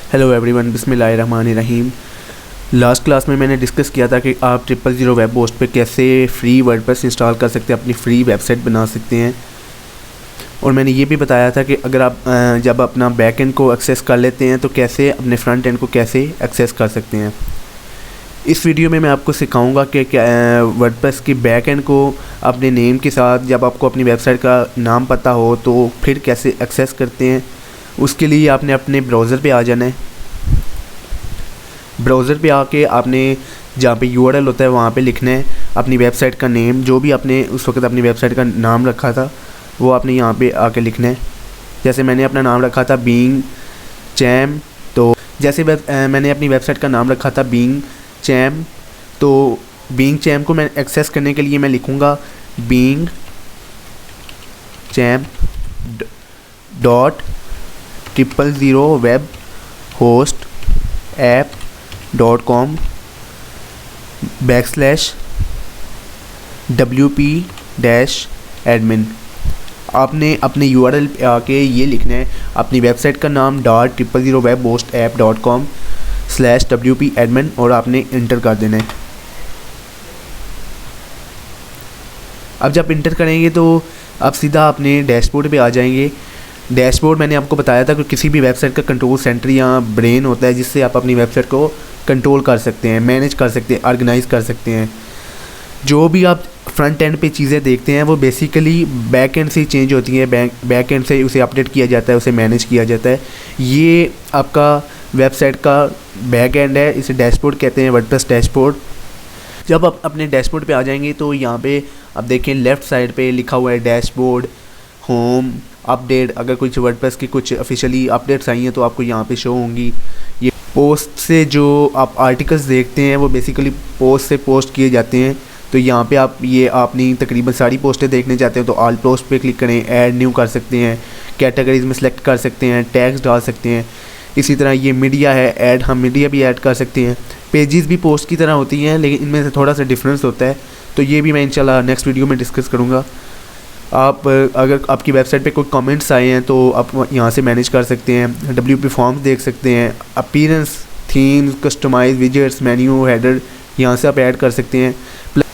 Hello everyone, बिस्मिल्लाहिर्रहमानिर्रहीम। Last class में मैंने डिस्कस किया था कि आप 000 वेब होस्ट पे कैसे फ्री वर्डप्रेस इंस्टॉल कर सकते हैं, अपनी फ्री वेबसाइट बना सकते हैं। और मैंने ये भी बताया था कि अगर आप जब अपना बैक एंड को एक्सेस कर लेते हैं तो कैसे अपने फ्रंट एंड को कैसे एक्सेस कर सकते हैं। इस वीडियो में मैं आपको सिखाऊंगा कि वर्डप्रेस की बैक एंड को अपने नेम के साथ जब आपको अपनी वेबसाइट का नाम पता हो तो फिर कैसे एक्सेस करते हैं। उसके लिए आपने अपने ब्राउज़र पे आ जाना है। ब्राउज़र पे आके आपने जहाँ पे यूआरएल होता है वहाँ पे लिखना है अपनी वेबसाइट का नेम, जो भी आपने उस वक्त अपनी वेबसाइट का नाम रखा था वो आपने यहाँ पे आके लिखना है। जैसे मैंने अपना नाम रखा था बीइंग चैम, तो जैसे मैंने अपनी वेबसाइट का नाम रखा था बीइंग चैम, तो बीइंग चैम को मैं एक्सेस करने के लिए मैं लिखूँगा being charm .000 web host app .com /wp-admin। आपने अपने यूआरएल पे आके ये लिखना है अपनी वेबसाइट का नाम .000 web host app .com /wp-admin और आपने इंटर कर देना है। अब जब इंटर करेंगे तो आप सीधा अपने डैशबोर्ड पे आ जाएंगे। डैशबोर्ड मैंने आपको बताया था कि किसी भी वेबसाइट का कंट्रोल सेंटर या ब्रेन होता है जिससे आप अपनी वेबसाइट को कंट्रोल कर सकते हैं, मैनेज कर सकते हैं, ऑर्गेनाइज कर सकते हैं। जो भी आप फ्रंट एंड पे चीज़ें देखते हैं वो बेसिकली बैक एंड से चेंज होती हैं, बैक एंड से उसे अपडेट किया जाता है, उसे मैनेज किया जाता है। ये आपका वेबसाइट का बैक एंड है, इसे डैशबोर्ड कहते हैं, वर्डप्रेस डैशबोर्ड। जब आप अपने डैशबोर्ड पे आ जाएंगे तो यहाँ पे आप देखें लेफ़्ट साइड पे लिखा हुआ है डैशबोर्ड, होम, अपडेट। अगर कुछ वर्डप्रेस की कुछ ऑफिशियली अपडेट्स आई हैं तो आपको यहाँ पे शो होंगी। ये पोस्ट से जो आप आर्टिकल्स देखते हैं वो बेसिकली पोस्ट से पोस्ट किए जाते हैं। तो यहाँ पे आप ये अपनी तकरीबन सारी पोस्टें देखने चाहते हो तो ऑल पोस्ट पे क्लिक करें, ऐड न्यू कर सकते हैं, कैटेगरीज में सेलेक्ट कर सकते हैं, टैग्स डाल सकते हैं। इसी तरह ये मीडिया है, ऐड हम मीडिया भी ऐड कर सकते हैं। पेजेस भी पोस्ट की तरह होती हैं लेकिन इनमें से थोड़ा सा डिफरेंस होता है, तो ये भी मैं इंशाल्लाह नेक्स्ट वीडियो में डिस्कस करूँगा। आप अगर आपकी वेबसाइट पे कोई कमेंट्स आए हैं तो आप यहाँ से मैनेज कर सकते हैं। WP फॉर्म्स देख सकते हैं, appearance, themes, customize, widgets, menu, header, यहाँ से आप ऐड कर सकते हैं।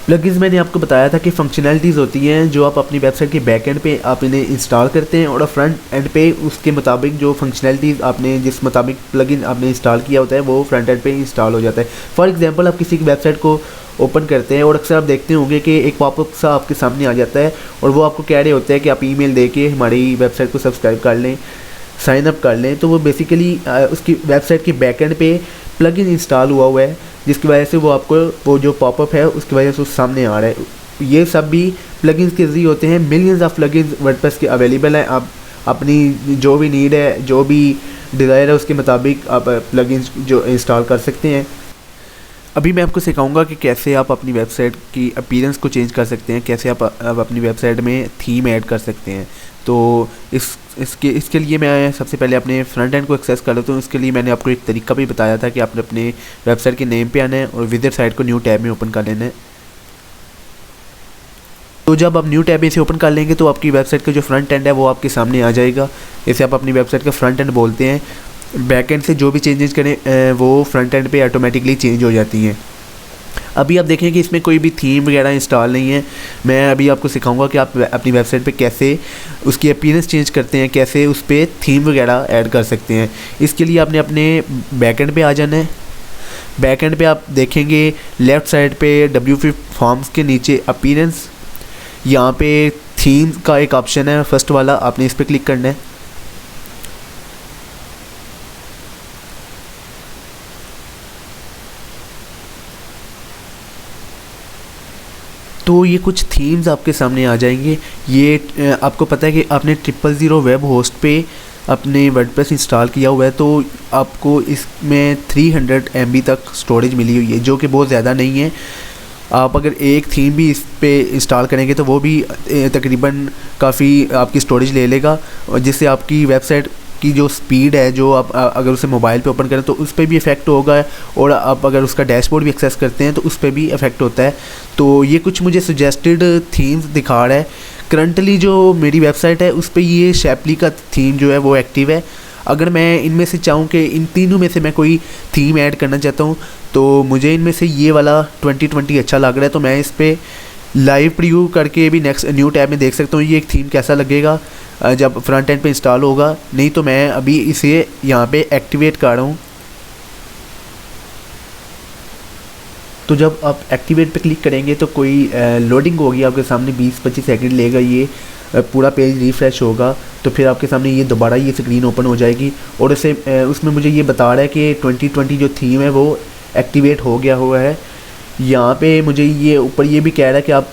प्लगइन्स मैंने आपको बताया था कि फंक्शनैलिटीज़ होती हैं जो आप अपनी वेबसाइट के बैक एंड पे आप इन्हें इंस्टॉल करते हैं और फ्रंट एंड पे उसके मुताबिक जो फंक्शनैलिटीज़ आपने जिस मुताबिक प्लगइन आपने इंस्टॉल किया होता है वो फ्रंट एंड पे इंस्टॉल हो जाता है। फॉर एग्जांपल आप किसी की वेबसाइट को ओपन करते हैं और अक्सर आप देखते होंगे कि एक पॉपअप सा आपके सामने आ जाता है और वो आपको कह रहे होते हैं कि आप ईमेल देके हमारी वेबसाइट को सब्सक्राइब कर लें, साइन अप कर लें। तो वो बेसिकली उसकी वेबसाइट के बैक एंड पे प्लगइन इंस्टॉल हुआ है जिसकी वजह से वो आपको वो जो पॉपअप है उसकी वजह से उस सामने आ रहा है। ये सब भी प्लगइन्स के जरिए होते हैं। मिलियंस ऑफ प्लगइन्स वर्डप्रेस के अवेलेबल हैं। आप अपनी जो भी नीड है, जो भी डिज़ायर है उसके मुताबिक आप प्लगइन्स जो इंस्टॉल कर सकते हैं। अभी मैं आपको सिखाऊंगा कि कैसे आप अपनी वेबसाइट की अपीयरेंस को चेंज कर सकते हैं, कैसे आप अपनी वेबसाइट में थीम ऐड कर सकते हैं। तो इसके लिए मैं सबसे पहले अपने फ्रंट एंड को एक्सेस कर लेता हूँ। इसके लिए मैंने आपको एक तरीका भी बताया था कि आपने अपने वेबसाइट के नेम पे आना है और विजिट साइट को न्यू टैब में ओपन कर लेना है। तो जब आप न्यू टैब में इसे ओपन कर लेंगे तो आपकी वेबसाइट का जो फ्रंट एंड है वो आपके सामने आ जाएगा। इसे आप अपनी वेबसाइट का फ्रंट एंड बोलते हैं। बैक एंड से जो भी चेंजेस करें वो फ्रंट एंड पे ऑटोमेटिकली चेंज हो जाती हैं। अभी आप देखें कि इसमें कोई भी थीम वगैरह इंस्टॉल नहीं है। मैं अभी आपको सिखाऊंगा कि आप अपनी वेबसाइट पे कैसे उसकी अपीयरेंस चेंज करते हैं, कैसे उस पर थीम वगैरह ऐड कर सकते हैं। इसके लिए आपने अपने बैक एंड पे आ जाना है। बैक एंड पे आप देखेंगे लेफ़्ट साइड पे WP फॉर्म्स के नीचे अपीयरेंस, यहाँ पे थीम का एक ऑप्शन है फर्स्ट वाला, आपने इस पर क्लिक करना है। तो ये कुछ थीम्स आपके सामने आ जाएंगे। ये आपको पता है कि आपने 000 वेब होस्ट पे अपने वर्डप्रेस इंस्टॉल किया हुआ है तो आपको इसमें 300 MB तक स्टोरेज मिली हुई है, जो कि बहुत ज़्यादा नहीं है। आप अगर एक थीम भी इस पे इंस्टॉल करेंगे तो वो भी तकरीबन काफ़ी आपकी स्टोरेज ले लेगा और जिससे आपकी वेबसाइट की जो स्पीड है, जो आप अगर उसे मोबाइल पे ओपन करें तो उस पर भी इफ़ेक्ट होगा और आप अगर उसका डैशबोर्ड भी एक्सेस करते हैं तो उस पर भी इफ़ेक्ट होता है। तो ये कुछ मुझे सजेस्टेड थीम्स दिखा रहा है। करंटली जो मेरी वेबसाइट है उस पर ये शेपली का थीम जो है वो एक्टिव है। अगर मैं इनमें से चाहूँ कि इन तीनों में से मैं कोई थीम ऐड करना चाहता हूँ, तो मुझे इनमें से ये वाला 2020 अच्छा लग रहा है, तो मैं इस पर लाइव प्रीव्यू करके भी नेक्स्ट न्यू टैब में देख सकता हूँ ये एक थीम कैसा लगेगा जब फ्रंट एंड पे इंस्टॉल होगा। नहीं तो मैं अभी इसे यहाँ पे एक्टिवेट कर रहा हूँ। तो जब आप एक्टिवेट पे क्लिक करेंगे तो कोई लोडिंग होगी आपके सामने, 20-25 सेकंड लेगा, ये पूरा पेज रिफ़्रेश होगा, तो फिर आपके सामने ये दोबारा ये स्क्रीन ओपन हो जाएगी और उसे उसमें मुझे ये बता रहा है कि 2020 जो थीम है वो एक्टिवेट हो गया हुआ है। यहाँ पे मुझे ये ऊपर ये भी कह रहा है कि आप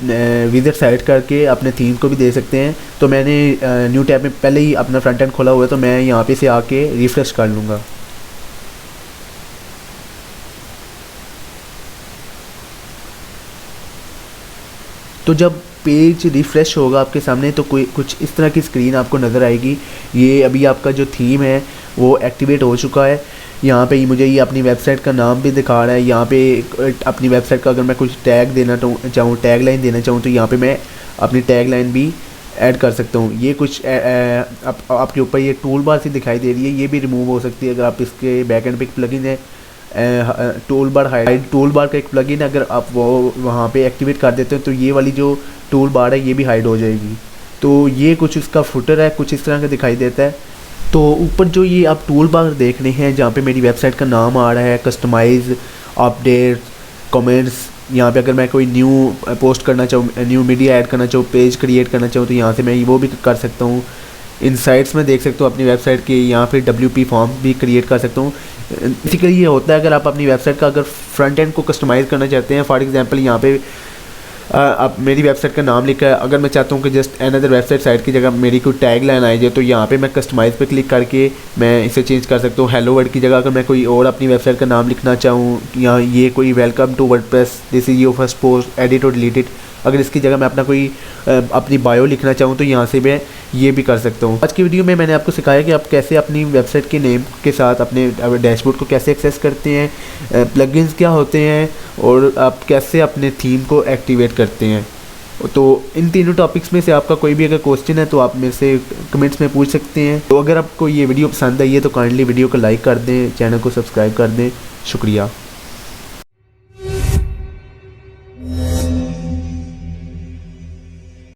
विजिट साइट करके अपने थीम को भी दे सकते हैं। तो मैंने न्यू टैब में पहले ही अपना फ्रंट एंड खोला हुआ है, तो मैं यहाँ पे से आके रिफ़्रेश कर लूँगा। तो जब पेज रिफ़्रेश होगा आपके सामने तो कोई कुछ इस तरह की स्क्रीन आपको नज़र आएगी। ये अभी आपका जो थीम है वो एक्टिवेट हो चुका है। यहाँ पे मुझे ये अपनी वेबसाइट का नाम भी दिखा रहा है। यहाँ पे अपनी वेबसाइट का अगर मैं कुछ टैग देना चाहूँ, टैग लाइन देना चाहूँ, तो यहाँ पे मैं अपनी टैग लाइन भी ऐड कर सकता हूँ। ये कुछ आपके ऊपर ये टूल बार सी दिखाई दे रही है, ये भी रिमूव हो सकती है अगर आप इसके बैक एंड पे एक प्लगइन है tool bar hide tool bar का एक प्लगइन, अगर आप वो वहाँ पे एक्टिवेट कर देते हैं तो ये वाली जो टूल बार है ये भी हाइड हो जाएगी। तो ये कुछ इसका फुटर है, कुछ इस तरह का दिखाई देता है। तो ऊपर जो ये आप टूल बार देख रहे हैं जहाँ पे मेरी वेबसाइट का नाम आ रहा है, कस्टमाइज़, अपडेट, कमेंट्स, यहाँ पे अगर मैं कोई न्यू पोस्ट करना चाहूँ, न्यू मीडिया ऐड करना चाहूँ, पेज क्रिएट करना चाहूँ, तो यहाँ से मैं वो भी कर सकता हूँ। इनसाइट्स में देख सकता हूँ अपनी वेबसाइट के, यहाँ पे WP फॉर्म भी क्रिएट कर सकता हूँ। बेसिकली ये होता है अगर आप अपनी वेबसाइट का अगर फ्रंट एंड को कस्टमाइज़ करना चाहते हैं, फॉर एग्जांपल यहाँ पे आप मेरी वेबसाइट का नाम लिखा है, अगर मैं चाहता हूँ कि जस्ट अनदर वेबसाइट साइट की जगह मेरी कोई टैग लाइन आई जाए, तो यहाँ पे मैं कस्टमाइज़ पे क्लिक करके मैं इसे चेंज कर सकता हूँ। हेलो वर्ड की जगह अगर मैं कोई और अपनी वेबसाइट का नाम लिखना चाहूँ, यहाँ ये कोई welcome to WordPress, this is your first post, edit और डिलीट इट, अगर इसकी जगह मैं अपना कोई अपनी बायो लिखना चाहूँ तो यहाँ से मैं ये भी कर सकता हूँ। आज की वीडियो में मैंने आपको सिखाया कि आप कैसे अपनी वेबसाइट के नेम के साथ अपने डैशबोर्ड को कैसे एक्सेस करते हैं, प्लगइन्स क्या होते हैं और आप कैसे अपने थीम को एक्टिवेट करते हैं। तो इन तीनों टॉपिक्स में से आपका कोई भी अगर क्वेश्चन है तो आप मेरे से कमेंट्स में पूछ सकते हैं। तो अगर आपको ये वीडियो पसंद आई है तो काइंडली वीडियो को लाइक कर दें, चैनल को सब्सक्राइब कर दें। शुक्रिया।